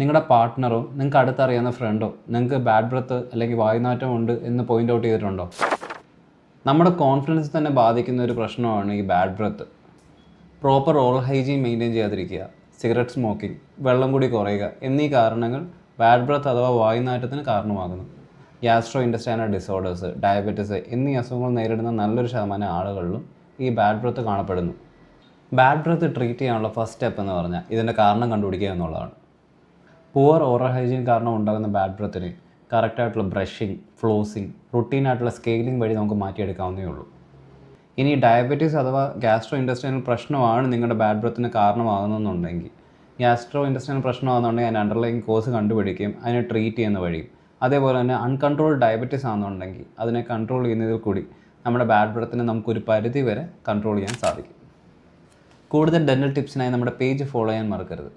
നിങ്ങളുടെ പാർട്ട്ണറോ നിങ്ങൾക്ക് അടുത്തറിയാവുന്ന ഫ്രണ്ടോ നിങ്ങൾക്ക് ബാഡ് ബ്രത്ത് അല്ലെങ്കിൽ വായുനാറ്റം ഉണ്ട് എന്ന് പോയിൻ്റ് ഔട്ട് ചെയ്തിട്ടുണ്ടോ? നമ്മുടെ കോൺഫിഡൻസ് തന്നെ ബാധിക്കുന്ന ഒരു പ്രശ്നമാണ് ഈ bad breath. Proper oral hygiene maintain ചെയ്യാതിരിക്കുക, സിഗരറ്റ് സ്മോക്കിംഗ്, വെള്ളം കൂടി കുറയുക എന്നീ കാരണങ്ങൾ ബാഡ് ബ്രത്ത് അഥവാ വായുനാറ്റത്തിന് കാരണമാകുന്നു. ഗ്യാസ്ട്രോ ഇൻറ്റസ്റ്റൈനൽ ഡിസോർഡേഴ്സ്, ഡയബറ്റിസ് എന്നീ അസുഖങ്ങൾ നേരിടുന്ന നല്ലൊരു ശതമാനം ആളുകളിലും ഈ ബാഡ് ബ്രത്ത് കാണപ്പെടുന്നു. ബാഡ് ബ്രത്ത് ട്രീറ്റ് ചെയ്യാനുള്ള ഫസ്റ്റ് സ്റ്റെപ്പ് എന്ന് പറഞ്ഞാൽ ഇതിൻ്റെ കാരണം കണ്ടുപിടിക്കുക എന്നുള്ളതാണ്. പുവർ ഓറൽ ഹൈജീൻ കാരണം ഉണ്ടാകുന്ന ബാഡ് ബ്രത്തിന് കറക്റ്റായിട്ടുള്ള ബ്രഷിങ്, ഫ്ലോസിങ്, റുട്ടീനായിട്ടുള്ള സ്കെയിലിംഗ് വഴി നമുക്ക് മാറ്റിയെടുക്കാവുന്നേ ഉള്ളൂ. ഇനി ഡയബറ്റീസ് അഥവാ ഗ്യാസ്ട്രോ ഇൻറ്റസ്റ്റൈനൽ പ്രശ്നമാണ് നിങ്ങളുടെ ബാഡ് ബ്രത്തിന് കാരണമാകുന്നതെന്നുണ്ടെങ്കിൽ, ഗ്യാസ്ട്രോ ഇൻറ്റസ്റ്റൈനൽ പ്രശ്നമാകുന്നുണ്ടെങ്കിൽ അതിന് അണ്ടർലൈൻ കോസ് കണ്ടുപിടിക്കുകയും അതിനെ ട്രീറ്റ് ചെയ്യുന്ന വഴിയും, അതേപോലെ തന്നെ അൺകൺട്രോൾഡ് ഡയബറ്റീസ് ആണെന്നുണ്ടെങ്കിൽ അതിനെ കൺട്രോൾ ചെയ്യുന്നതിൽ കൂടി നമ്മുടെ ബാഡ് ബ്രത്തിനെ നമുക്കൊരു പരിധി വരെ കൺട്രോൾ ചെയ്യാൻ സാധിക്കും. കൂടുതൽ ഡെൻ്റൽ ടിപ്സിനായി നമ്മുടെ പേജ് ഫോളോ ചെയ്യാൻ മറക്കരുത്.